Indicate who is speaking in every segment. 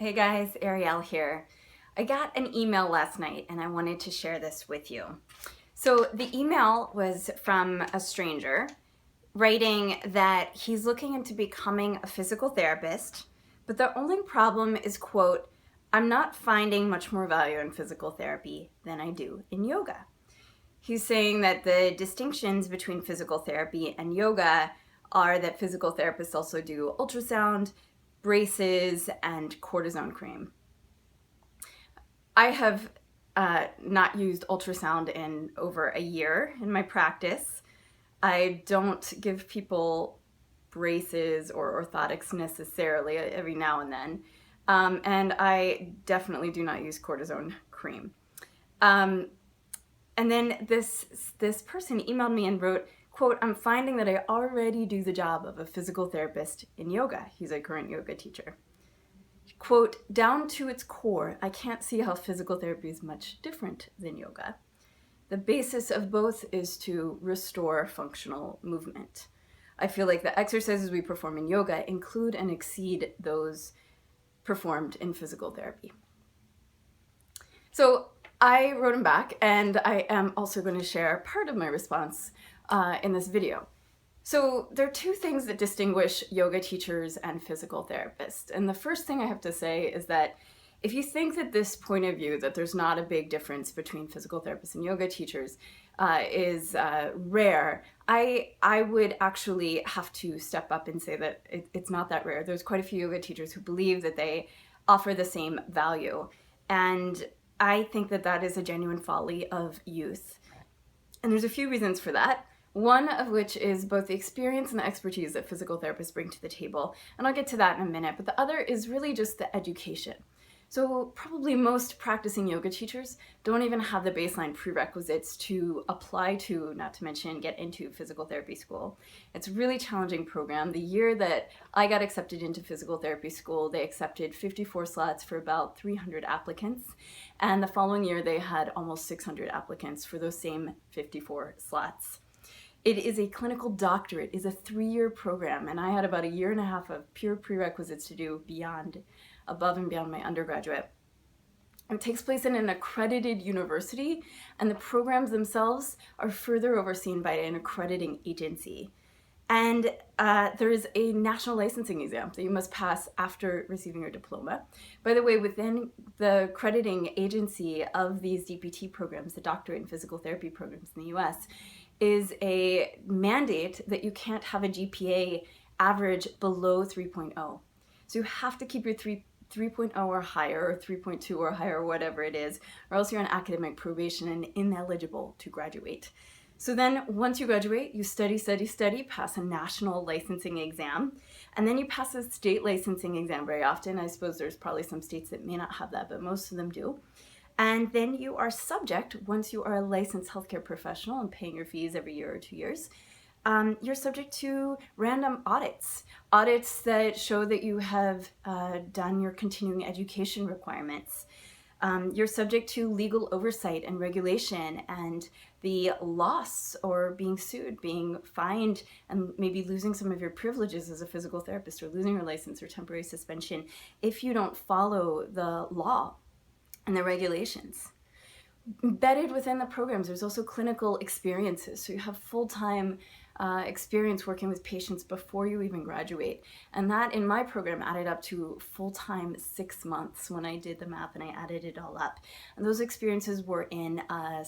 Speaker 1: Hey guys, Ariele here. I got an email last night and I wanted to share this with you. So the email was from a stranger writing that he's looking into becoming a physical therapist, but the only problem is, quote, "I'm not finding much more value in physical therapy than I do in yoga." He's saying that the distinctions between physical therapy and yoga are that physical therapists also do ultrasound, braces, and cortisone cream. I have not used ultrasound in over a year in my practice. I don't give people braces or orthotics necessarily every now and then. And I definitely do not use cortisone cream. And then this person emailed me and wrote, quote, "I'm finding that I already do the job of a physical therapist in yoga." He's a current yoga teacher. Quote, "Down to its core, I can't see how physical therapy is much different than yoga. The basis of both is to restore functional movement. I feel like the exercises we perform in yoga include and exceed those performed in physical therapy." So I wrote him back, and I am also going to share part of my response in this video. So there are two things that distinguish yoga teachers and physical therapists. And the first thing I have to say is that if you think that this point of view, that there's not a big difference between physical therapists and yoga teachers, is rare, I would actually have to step up and say that it's not that rare. There's quite a few yoga teachers who believe that they offer the same value. And I think that that is a genuine folly of youth. And there's a few reasons for that. One of which is both the experience and the expertise that physical therapists bring to the table. And I'll get to that in a minute. But the other is really just the education. So probably most practicing yoga teachers don't even have the baseline prerequisites to apply to, not to mention get into physical therapy school. It's a really challenging program. The year that I got accepted into physical therapy school, they accepted 54 slots for about 300 applicants. And the following year, they had almost 600 applicants for those same 54 slots. It is a clinical doctorate, is a 3-year program, and I had about a year and a half of pure prerequisites to do above and beyond my undergraduate. It takes place in an accredited university, and the programs themselves are further overseen by an accrediting agency. And there is a national licensing exam that you must pass after receiving your diploma. By the way, within the accrediting agency of these DPT programs, the doctorate in physical therapy programs in the US, is a mandate that you can't have a GPA average below 3.0. So you have to keep your 3.0 or higher, or 3.2 or higher, or whatever it is, or else you're on academic probation and ineligible to graduate. So then once you graduate, you study, pass a national licensing exam, and then you pass a state licensing exam very often. I suppose there's probably some states that may not have that, but most of them do. And then you are subject, once you are a licensed healthcare professional and paying your fees every year or 2 years, you're subject to random audits that show that you have done your continuing education requirements. You're subject to legal oversight and regulation and the loss or being sued, being fined, and maybe losing some of your privileges as a physical therapist, or losing your license or temporary suspension if you don't follow the law and the regulations. Embedded within the programs, there's also clinical experiences. So you have full-time experience working with patients before you even graduate. And that, in my program, added up to full-time 6 months when I did the math and I added it all up. And those experiences were in an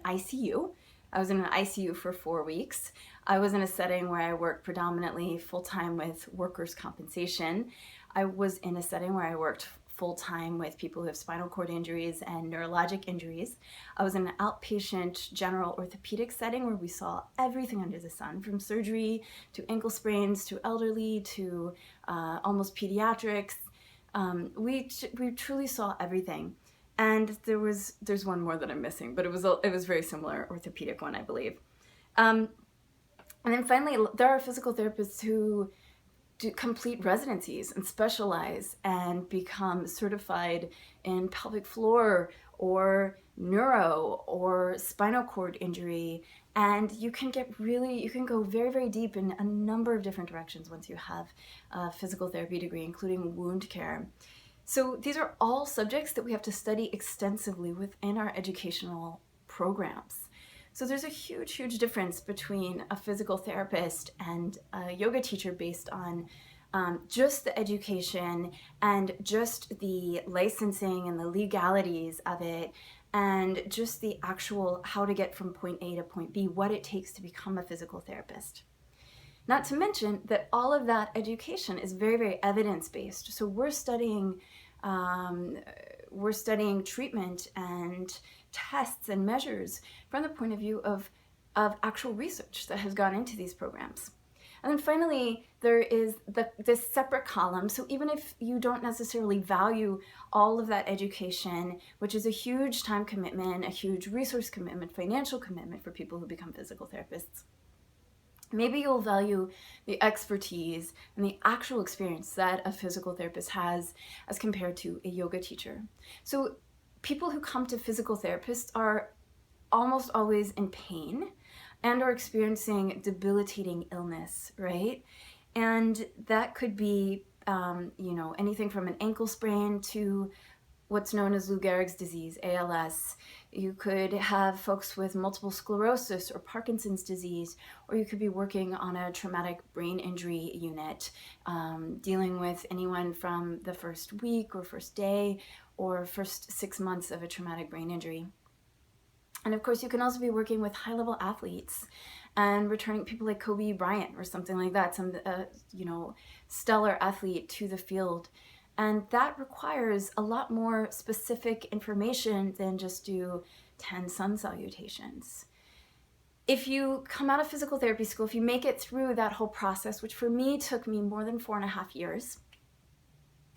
Speaker 1: ICU. I was in an ICU for 4 weeks. I was in a setting where I worked predominantly full-time with workers' compensation. I was in a setting where I worked full-time with people who have spinal cord injuries and neurologic injuries. I was in an outpatient general orthopedic setting where we saw everything under the sun, from surgery to ankle sprains to elderly to almost pediatrics. We truly saw everything. And there's one more that I'm missing, but it was very similar, orthopedic one, I believe. And then finally, there are physical therapists who complete residencies and specialize and become certified in pelvic floor or neuro or spinal cord injury, and you can go very, very deep in a number of different directions once you have a physical therapy degree, including wound care. So these are all subjects that we have to study extensively within our educational programs. So there's a huge, huge difference between a physical therapist and a yoga teacher based on just the education and just the licensing and the legalities of it, and just the actual how to get from point A to point B, what it takes to become a physical therapist. Not to mention that all of that education is very, very evidence-based. So we're studying treatment and tests and measures from the point of view of actual research that has gone into these programs. And then finally, there is this separate column. So even if you don't necessarily value all of that education, which is a huge time commitment, a huge resource commitment, financial commitment for people who become physical therapists, maybe you'll value the expertise and the actual experience that a physical therapist has as compared to a yoga teacher. So people who come to physical therapists are almost always in pain and are experiencing debilitating illness, right? And that could be, anything from an ankle sprain to what's known as Lou Gehrig's disease, ALS. You could have folks with multiple sclerosis or Parkinson's disease, or you could be working on a traumatic brain injury unit, dealing with anyone from the first week or first day or first 6 months of a traumatic brain injury. And of course, you can also be working with high-level athletes and returning people like Kobe Bryant or something like that, some stellar athlete to the field. And that requires a lot more specific information than just do 10 sun salutations. If you come out of physical therapy school, if you make it through that whole process, which for me took me more than 4.5 years,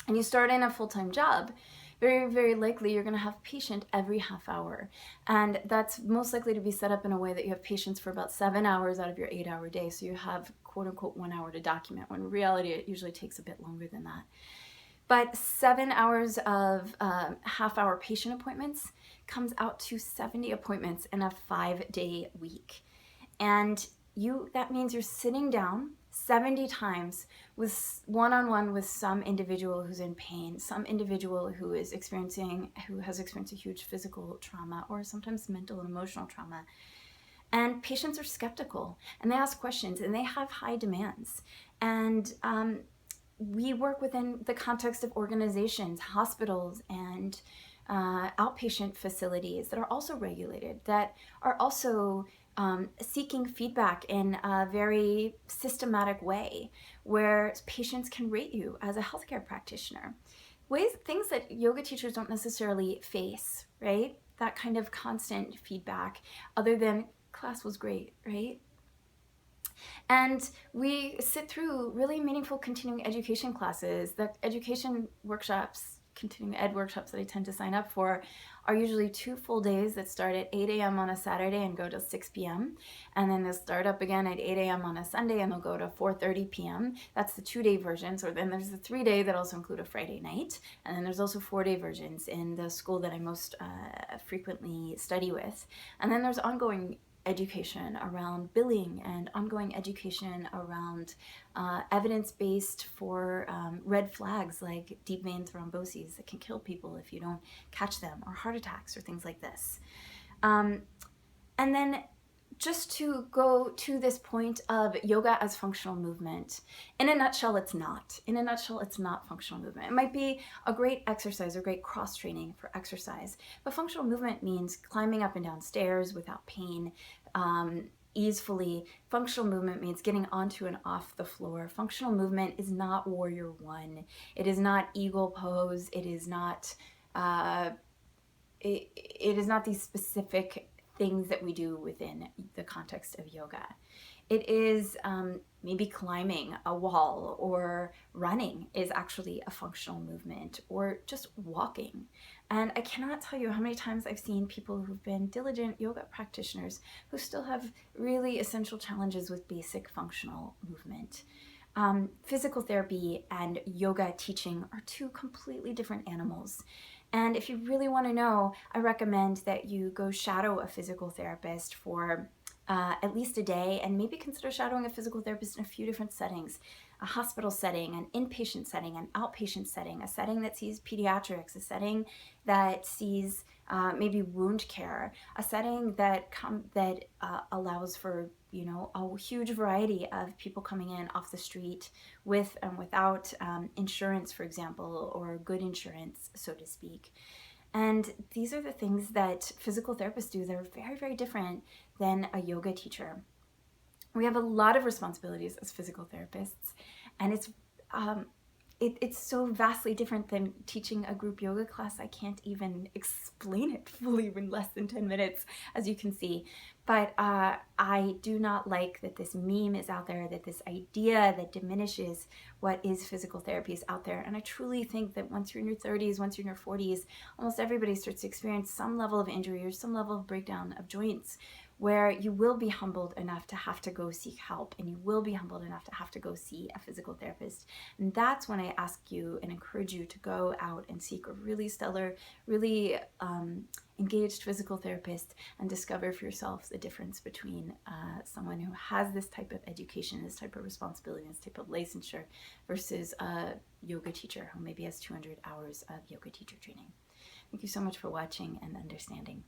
Speaker 1: and you start in a full-time job, very, very likely you're going to have patient every half hour. And that's most likely to be set up in a way that you have patients for about 7 hours out of your 8-hour day. So you have quote unquote 1 hour to document, when in reality it usually takes a bit longer than that. But 7 hours of half-hour patient appointments comes out to 70 appointments in a 5-day week. And that means you're sitting down 70 times with one-on-one with some individual who's in pain, some individual who has experienced a huge physical trauma or sometimes mental and emotional trauma. And patients are skeptical and they ask questions and they have high demands. And we work within the context of organizations, hospitals, and outpatient facilities that are also regulated, that are also seeking feedback in a very systematic way, where patients can rate you as a healthcare practitioner. Things that yoga teachers don't necessarily face, right? That kind of constant feedback, other than class was great, right? And we sit through really meaningful continuing education classes. The education workshops, continuing ed workshops that I tend to sign up for, are usually 2 full days that start at 8 a.m. on a Saturday and go till 6 p.m. And then they'll start up again at 8 a.m. on a Sunday and they'll go to 4:30 p.m. That's the 2-day version. So then there's the 3-day that also include a Friday night. And then there's also 4-day versions in the school that I most frequently study with. And then there's ongoing education around billing and ongoing education around evidence-based for red flags like deep vein thromboses that can kill people if you don't catch them, or heart attacks or things like this. And then just to go to this point of yoga as functional movement, in a nutshell, it's not. In a nutshell, it's not functional movement. It might be a great exercise or great cross-training for exercise, but functional movement means climbing up and down stairs without pain, easefully. Functional movement means getting onto and off the floor. Functional movement is not warrior one. It is not eagle pose. It is not, it is not these specific things that we do within the context of yoga. It is maybe climbing a wall, or running is actually a functional movement, or just walking. And I cannot tell you how many times I've seen people who've been diligent yoga practitioners who still have really essential challenges with basic functional movement. Physical therapy and yoga teaching are 2 completely different animals.
Speaker 2: And if you really want to know, I recommend that you go shadow a physical therapist for at least a day, and maybe consider shadowing a physical therapist in a few different settings: a hospital setting, an inpatient setting, an outpatient setting, a setting that sees pediatrics, a setting that sees maybe wound care, a setting that allows for, you know, a huge variety of people coming in off the street with and without insurance, for example, or good insurance, so to speak. And these are the things that physical therapists do that are very, very different than a yoga teacher. We have a lot of responsibilities as physical therapists, and um, it's so vastly different than teaching a group yoga class. I can't even explain it fully in less than 10 minutes, as you can see. But I do not like that this meme is out there, that this idea that diminishes what is physical therapy is out there. And I truly think that once you're in your 30s, once you're in your 40s, almost everybody starts to experience some level of injury or some level of breakdown of joints, where you will be humbled enough to have to go seek help, and you will be humbled enough to have to go see a physical therapist. And that's when I ask you and encourage you to go out and seek a really stellar, really engaged physical therapist, and discover for yourself the difference between someone who has this type of education, this type of responsibility, this type of licensure, versus a yoga teacher who maybe has 200 hours of yoga teacher training. Thank you so much for watching and understanding.